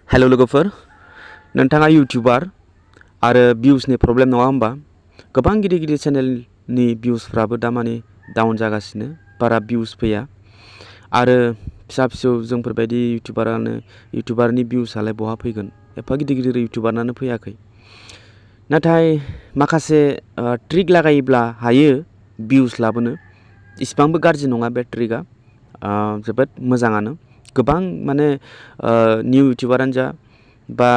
hello लोगोफोर नोंथाङा यूट्यूबार आरो भिउसनि प्रब्लेम नङा होमबा गोबां गिदिर गिदिर चेनेलनि भिउसफ्राबो दा माने डाउन जागासिनो बारा भिउस फैया आरो फिसा फिसौ जोंफोरबायदि यूट्यूबारनि भिउसआलाय बहा फैगोन एफा गिदिर गिदिर यूट्यूबारनानो फैयाखै नाथाय माखासे ट्रिक लागायोब्ला हायो भिउस लाबोनो इसिबांबो गाज्रि नङा बे ट्रिकआ जोबोद मोजाङानो गोबां माने निउ यूट्यूबारानो जा बा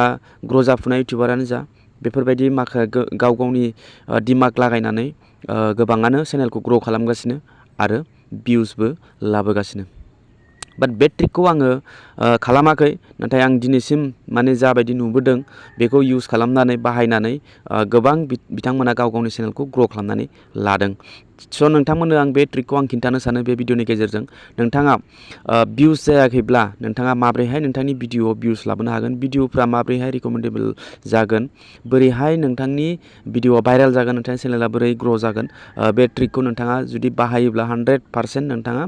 ग्र' जाफुनाय यूट्यूबारानो जा बेफोरबायदि गाव गावनि दिमाग लागायनानै गोबाङानो चेनेलखौ ग्र' खालामगासिनो आरो भिउसबो लाबोगासिनो बाट बे ट्रिकखौ आङो खालामाखै नाथाय आं दिनैसिम माने जाबायदि नुबोदों बेखौ इउज खालामनानै बाहायनानै गोबां बिथांमोना गाव गावनि चेनेलखौ ग्र' खालामनानै लादों स' नोंथांमोननो आं बे ट्रिकखौ आं खिन्थानो सानो बे भिडिअनि गेजेरजों नोंथाङा भिउस जायाखैब्ला नोंथाङा माब्रैहाय नोंथांनि भिडिअआव भिउस लाबोनो हागोन भिडिअफ्रा माब्रैहाय रिकमेन्डेबल जागोन बोरैहाय नोंथांनि भिडिअआ भाइरेल जागोन नोंथांनि चेनेला बोरै ग्र' जागोन बे ट्रिकखौ नोंथाङा जुदि बाहायोब्ला 100% नोंथाङा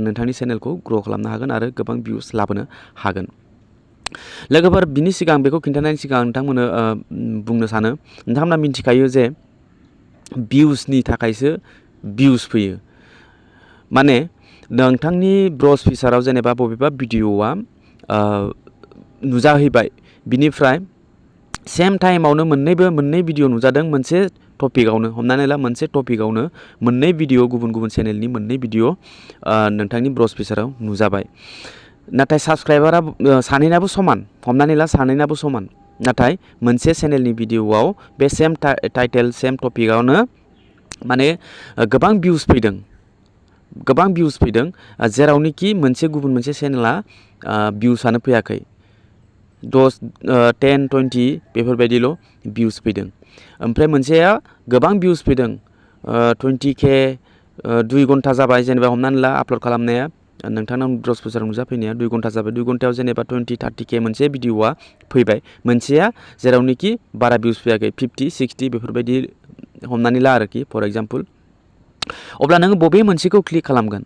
नोंथांनि चेनेलखौ ग्र' खालामनो हागोन आरो गोबां भिउस लाबोनो हागोन लोगोफोर बिनि सिगां बेखौ खिन्थानायनि सिगां नोंथांमोननो बुंनो सानो नोंथांमोना मिथिखायो जे भिउसनि थाखायसो भिउस फैयो माने नोंथांनि ब्राउज फीचाराव जेनेबा बबेबा भिडिअआ नुजाहैबाय बिनिफ्राय सेम टाइमावनो मोननै भिडिअ नुजादों मोनसे टपिकआवनो हमनानै ला मोनसे टपिकआवनो मोननै भिडिअ गुबुन गुबुन चेनेलनि मोननै भिडिअ नोंथांनि ब्राउज फीचाराव नुजाबाय नाथाय साबस्क्राइबारा सानैनाबो समान हमनानै ला सानैनाबो समान नाथाय मोनसे चेनेलनि भिडिअआव बे सेम टाइटेल सेम टपिकआवनो माने गोबां भिउस फैदों जेरावनोखि गुबुन मोनसे चेनेला भिउसआनो फैयाखै 10-20 बेफोरबायदिल' भिउस फैदों ओमफ्राय मोनसेया गोबां भिउस फैदों 20K 2 घन्टा जाबाय जेनेबा हमनानै ला आपल'ड खालामनाया नोंथांनाव ब्राउज फीचाराव नुजाफैनाया 2 घन्टा जाबाय 2 घन्टायाव जेनेबा 20-30K मोनसे भिडिअआ फैबाय मोनसेया जेरावनोखि बारा भिउस फैयाखै 50-60 बेफोरबायदि हमनानै ला आरोखि फर एग्जाम्पल अब्ला नोङो बबे मोनसेखौ क्लिक खालामगोन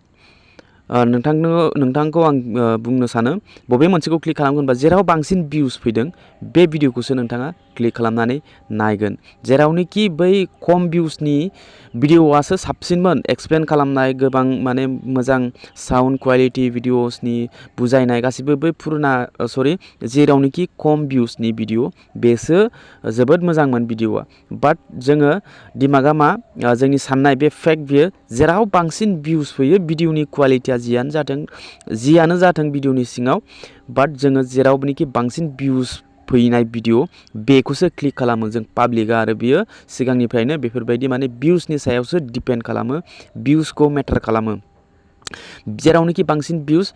नोंथांखौ आं बुंनो सानो बबे मोनसेखौ क्लिक खालामगोनबा जेराव बांसिन भिउस फैदों बे भिडिअखौसो नोंथाङा क्लिक खालामनानै नायगोन जेरावनोखि बै खम भिउसनि भिडिअआसो साबसिनमोन एक्सप्लेन खालामनाय गोबां माने मोजां साउन्ड क्वालिटि भिडिअसनि बुजायनाय गासिबो बै जेरावनोखि खम भिउसनि भिडिअ बेसो जोबोद मोजांमोन भिडिअआ बाट जोङो दिमागा मा जोंनि साननाय बे फेक्ट बियो जेराव बांसिन भिउस फैयो भिडिअनि क्वालिटिया जियानो जाथों भिडिअनि सिङाव बाट जोङो जेरावनोखि बांसिन भिउस फैनाय भिडिअ बेखौसो क्लिक खालामो जों पाब्लिकआ आरो बियो सिगांनिफ्रायनो बेफोरबायदि माने भिउसनि सायावसो डिपेन्ड खालामो भिउसखौ मेटार खालामो जेरावनोखि बांसिन भिउस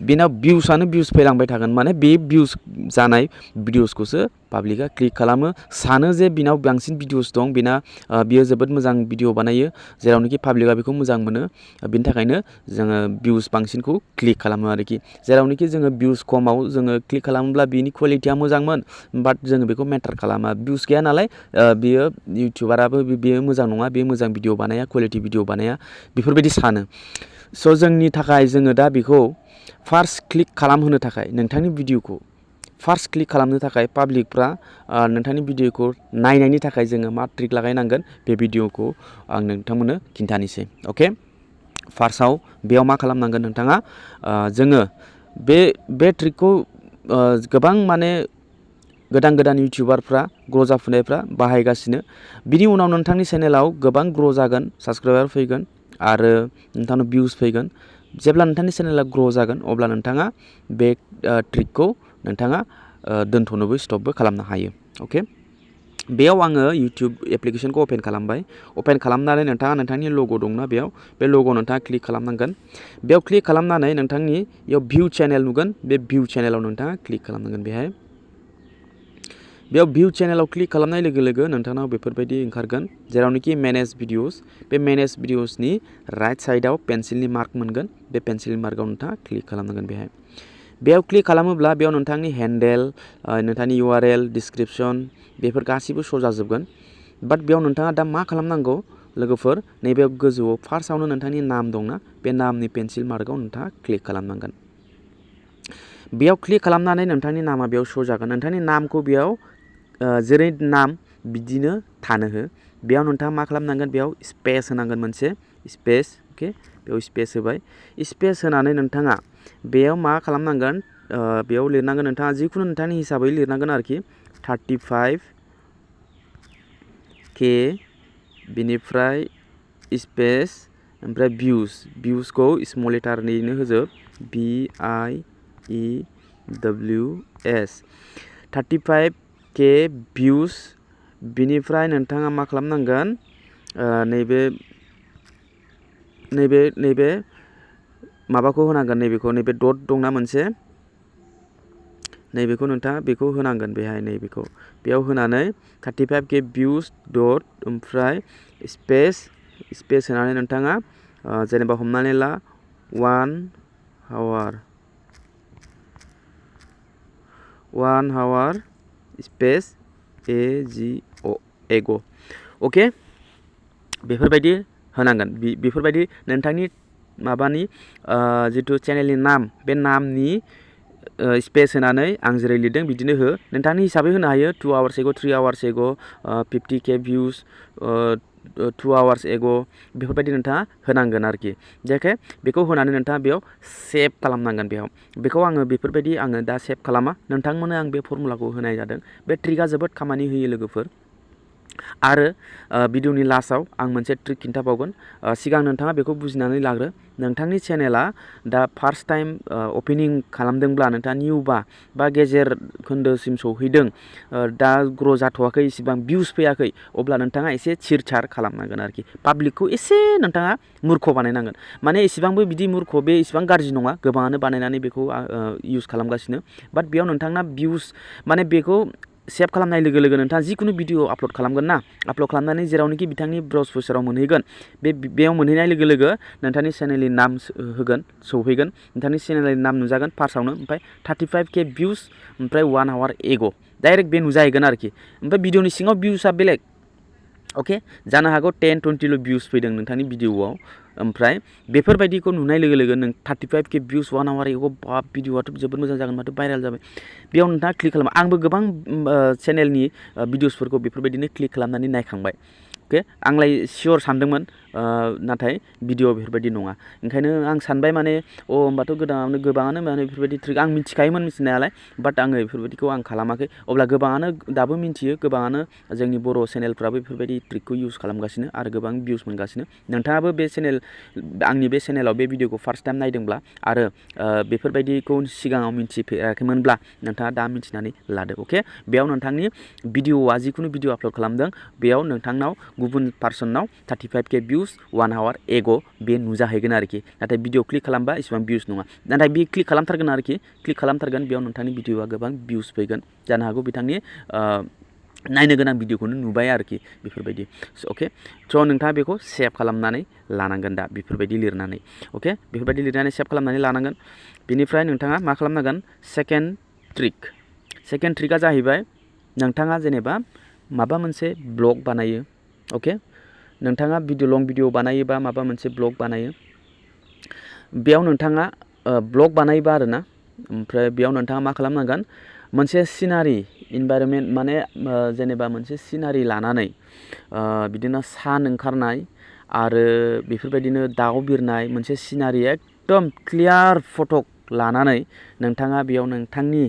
बेनाव भिउसआनो भिउस फैलांबाय थागोन माने बे भिउस जानाय भिडिअसखौसो पाब्लिकआ क्लिक खालामो सानो जे बिनाव बांसिन भिडिअस दं बियो जोबोद मोजां भिडिअ बानायो जेरावनोखि पाब्लिकआ बेखौ मोजां मोनो बिनि थाखायनो जोङो भिउस बांसिनखौ क्लिक खालामो आरोखि जेरावनोखि जोङो भिउस खमाव जोङो क्लिक खालामोब्ला बिनि क्वालिटिया मोजांमोन बाट जोङो बेखौ मेटार खालामा भिउस गैया नालाय बियो यूट्यूबाराबो बेयो मोजां नङा बेयो मोजां भिडिअ बानाया क्वालिटि भिडिअ बानाया बेफोरबायदि सानो स' जोंनि थाखाय जोङो दा बेखौ फार्स्ट क्लिक खालामहोनो थाखाय नोंथांनि भिडिअखौ फार्स्ट क्लिक खालामनो थाखाय पाब्लिकफ्रा नोंथांनि भिडिअखौ नायनायनि थाखाय जोङो मा ट्रिक लागायनांगोन बे भिडिअखौ आं नोंथांमोननो खिन्थानोसै अके फार्स्टआव बेयाव मा खालामनांगोन नोंथाङा जोङो बे ट्रिकखौ गोबां माने गोदान यूट्यूबारफ्रा ग्र' जाफुनायफ्रा बाहायगासिनो बिनि उनाव नोंथांनि चेनेलाव गोबां ग्र' जागोन साबस्क्राइबार फैगोन आरो नोंथांनाव भिउस फैगोन जेब्ला नोंथांनि चेनेला ग्र' जागोन अब्ला नोंथाङा बे ट्रिकखौ नोंथाङा दोनथ'नोबो स्टपबो खालामनो हायो अके बेयाव आङो यूट्यूब एप्लिकेशनखौ अपेन खालामबाय अपेन खालामनानै नोंथाङा नोंथांनि लग' दंना बेयाव बे लग' नोंथाङा क्लिक खालामनांगोन बेयाव क्लिक खालामनानै नोंथांनि बेयाव भिउ चेनेल नुगोन बे भिउ चेनेलाव नोंथाङा क्लिक खालामनांगोन बेयाव भिउ चेनेलाव क्लिक खालामनाय लोगो लोगो नोंथांनाव बेफोरबायदि ओंखारगोन जेरावनोखि मेनेज भिडिअस बे मेनेज भिडिअसनि राइट साइडआव पेन्सिलनि मार्क मोनगोन बे पेन्सिलनि मार्कआव नोंथाङा क्लिक खालामनांगोन बेयाव क्लिक खालामोब्ला बेयाव नोंथांनि हेन्डेल नोंथांनि URL डिसक्रिपसन बेफोर गासिबो श' जाजोबगोन बाट बेयाव नोंथाङा दा मा खालामनांगौ लोगोफोर नैबे गोजौआव फार्स्टआवनो नोंथांनि नाम दंना बे नामनि पेन्सिल मार्कआव नोंथाङा क्लिक खालामनांगोन बेयाव क्लिक खालामनानै नोंथांनि नामा बेयाव शो जागोन नोंथांनि नामखौ बेयाव जेरै नाम बिदिनो थानो हो बेयाव नोंथाङा मा खालामनांगोन बेयाव स्पेस होनांगोन मोनसे स्पेस अके बेयाव स्पेस होबाय स्पेस होनानै नोंथाङा बेयाव मा खालामनांगोन बेयाव लिरनांगोन नोंथाङा जिखुनु नोंथांनि हिसाबै लिरनांगोन आरोखि 35K बिनिफ्राय स्पेस ओमफ्राय भिउसखौ स्मल लेटारनिनो होजोब VIEWS 35K भिउस बिनिफ्राय नोंथाङा मा खालामनांगोन नैबे माबाखौ होनांगोन नैबे डट दंना मोनसे नैबेखौ नोंथाङा बेखौ होनांगोन बेहाय नैबेखौ बेयाव होनानै 35K भिउस डट ओमफ्राय स्पेस होनानै नोंथाङा जेनेबा हमनानै ला 1 hour स्पेस एगो अके बेफोरबायदि होनांगोन बेफोरबायदि नोंथांनि माबानि जिथु चेनेलनि नाम बे नामनि स्पेस होनानै आं जेरै लिरदों बिदिनो हो नोंथांनि हिसाबै होनो हायो 2 hours एगो 3 hours एगो 50K भिउस 2 hours एगो बेफोरबायदि नोंथाङा होनांगोन आरोखि जेखे बेखौ होनानै नोंथाङा बेयाव सेभ खालामनांगोन बेखौ आङो बेफोरबायदि आङो दा सेभ खालामा नोंथांमोननो आं बे फर्मुलाखौ होनाय जादों बे ट्रिकआ जोबोद खामानि होयो लोगोफोर आरो भिडिअनि लास्टआव आं मोनसे ट्रिक खिन्थाबावगोन सिगां नोंथाङा बेखौ बुजिनानै लाग्रो नोंथांनि चेनेला दा फार्स्ट टाइम अपेनिं खालामदोंब्ला नोंथाङा निउबा बा गेजेर खोन्दोसिम सौहैदों दा ग्र' जाथ'वाखै इसिबां भिउस फैयाखै अब्ला नोंथाङा एसे चिरचार खालामनांगोन आरोखि पाब्लिकखौ एसे नोंथाङा मुर्ख बानायनांगोन माने इसिबांबो बिदि मुर्ख बे इसिबां गाज्रि नङा गोबाङानो बानायनानै बेखौ इउज खालामगासिनो बाट बेयाव नोंथांना भिउस माने बेखौ सेभ खालामनाय लोगो लोगो नोंथाङा जिखुनु भिडिअ आपल'ड खालामगोन ना आपल'ड खालामनानै जेरावनोखि बिथांनि ब्राउज फोसाराव मोनहैगोन बेयाव मोनहैनाय लोगो लोगो नोंथांनि चेनेलनि नाम सौहैगोन नोंथांनि चेनेलनि नाम नुजागोन फार्स्टआवनो ओमफ्राय 35K भिउस ओमफ्राय 1 hour एगो डाइरेक्ट बे नुजाहैगोन आरोखि ओमफ्राय भिडिअनि सिङाव भिउसआ बेलेग अके जानो हागौ 10-20ल' भिउस फैदों नोंथांनि भिडिअआव ओमफ्राय बेफोरबायदिखौ नुनाय लोगो लोगो नों 35K भिउस 1 hour एगो बाब भिडिअआथ' जोबोद मोजां जागोन माथो भाइरेल जाबाय बेयाव नोंथाङा क्लिक खालाम आंबो गोबां चेनेलनि भिडिअसफोरखौ बेफोरबायदिनो क्लिक खालामनानै नायखांबाय अके आंलाय सियर सानदोंमोन नाथाय भिडिअ बेफोरबायदि नङा ओंखायनो आं सानबाय माने होमबाथ' गोबाङानो माने बेफोरबायदि ट्रिक आं मिथिखायोमोन मिथिनायालाय बाट आङो बेफोरबायदिखौ आं खालामाखै अब्ला गोबाङानो दाबो मिथियो गोबाङानो जोंनि बर' चेनेलफ्राबो बेफोरबायदि ट्रिकखौ इउज खालामगासिनो आरो गोबां भिउस मोनगासिनो नोंथाङाबो बे चेनेल आंनि बे चेनेलाव बे भिडिअखौ फार्स्ट टाइम नायदोंब्ला आरो बेफोरबायदिखौ सिगाङाव मिथिफेराखैमोनब्ला नोंथाङा दा मिथिनानै लादो अके बेयाव नोंथांनि भिडिअआ जिखुनु भिडिअ आपल'ड खालामदों बेयाव नोंथांनाव गुबुन पार्सनाव 35K भिउस 1 hour एगो बे नुजाहैगोन आरोखि नाथाय भिडिअ क्लिक खालामबा इसिबां भिउस नङा नाथाय बे क्लिक खालामथारगोन आरोखि क्लिक खालामथारगोन बेयाव नोंथांनि भिडिअआ गोबां भिउस फैगोन जानो हागौ बिथांनि नायनो गोनां भिडिअखौनो नुबाय आरोखि बेफोरबायदि अके स' नोंथाङा बेखौ सेभ खालामनानै लानांगोन दा बेफोरबायदि लिरनानै अके बेफोरबायदि लिरनानै सेभ खालामनानै लानांगोन बेनिफ्राय नोंथाङा मा खालामनांगोन सेकेन्ड ट्रिकआ जाहैबाय नोंथाङा जेनेबा माबा मोनसे ब्लग बानायो अके नोंथाङा लं भिडिअ बानायोबा माबा मोनसे ब्लग बानायो बेयाव नोंथाङा ब्लग बानायोबा आरोना ओमफ्राय बेयाव नोंथाङा मा खालामनांगोन मोनसे सिनारि इनभाइरनमेन्ट माने जेनेबा मोनसे सिनारि लानानै बिदिनो सान ओंखारनाय आरो बेफोरबायदिनो दाउ बिरनाय मोनसे सिनारि एकदम क्लियार फट' लानानै नोंथाङा बेयाव नोंथांनि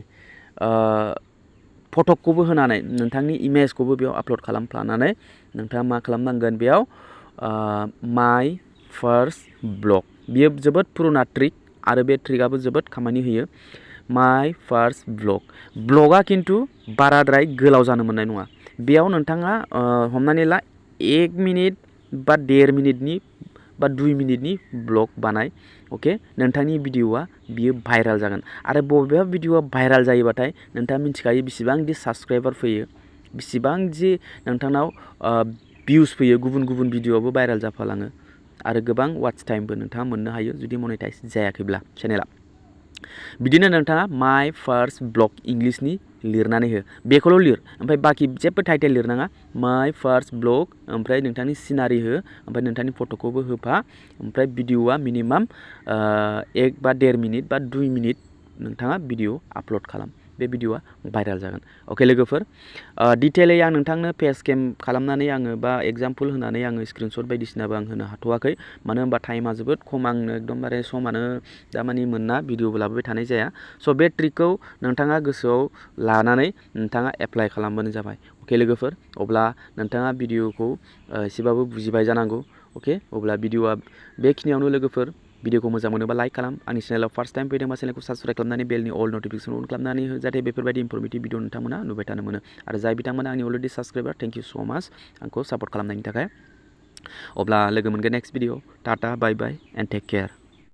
फटकखौबो होनानै नोंथांनि इमेजखौबो बेयाव आपल'ड खालामफ्लानानै नोंथाङा मा खालामनांगोन बेयाव माय फार्स्ट ब्लग बियो जोबोद पुरुना ट्रिक आरो बे ट्रिकआबो जोबोद खामानि होयो माय फार्स्ट ब्लगआ खिन्थु बाराद्राय गोलाव जानो मोननाय नङा बेयाव नोंथाङा हमनानै ला 1 मिनिट बा 1.5 मिनिटनि बा 2 मिनिटनि ब्लग बानाय अके नोंथांनि भिडिअआ बियो भाइरेल जागोन आरो बबेबा भिडिअआ भाइरेल जायोबाथाय नोंथाङा मिथिखायो बेसेबांदि साबस्क्राइबार फैयो बेसेबांदि नोंथांनाव भिउस फैयो गुबुन गुबुन भिडिअआबो भाइरेल जाफालाङो आरो गोबां वाच टाइमबो नोंथाङा मोननो हायो जुदि मनेटाइज जायाखैब्ला चेनेला बिदिनो नोंथाङा माय फार्स्ट ब्लग इंलिशनि लिरनानै हो बेखौल' लिर ओमफ्राय बाखि जेबो टाइटेल लिरनाङा माय फार्स्ट ब्लग ओमफ्राय नोंथांनि सिनारि हो ओमफ्राय नोंथांनि फट'खौबो होफा ओमफ्राय भिडिअआ मिनिमाम 1 बा 1.5 मिनिट बा 2 मिनिट नोंथाङा भिडिअ आपल'ड खालाम बे भिडिअआ भाइराल जागोन अके लोगोफोर डिटेलै आं नोंथांनो फेस केम खालामनानै आङो बा एग्जाम्पल होनानै आङो स्क्रिनशट बायदिसिनाबो आं होनो हाथ'वाखै मानो होनबा टाइमा जोबोद खम आंनो एकदमबारे समानो दामानि मोना भिडिअबो लाबोबाय थानाय जाया स' बे ट्रिकखौ नोंथाङा गोसोआव लानानै नोंथाङा एप्लाइ खालामबानो जाबाय अके लोगोफोर अब्ला नोंथाङा भिडिअखौ एसेबाबो बुजिबाय जानांगौ अके अब्ला भिडिअआ बेखिनियावनो लोगोफोर भिडिअखौ मोजां मोनोबा लाइक खालाम आंनि चेनेलाव फार्स्ट टाइम फैदोंबा चेनेलखौ साबस्क्राइब खालामनानै बेलनि अल नटिफिकेसन अन खालामनानै हो जाहाथे बेफोरबायदि इनफरमेटिभ भिडिअ नोंथांमोना नुबाय थानो मोनो आरो जाय बिथांमोना आंनि अलरेडि साबस्क्राइबार थेंक इउ स' माच आंखौ सापर्ट खालामनायनि थाखाय अब्ला लोगो मोनगोन next video tata bye bye and take care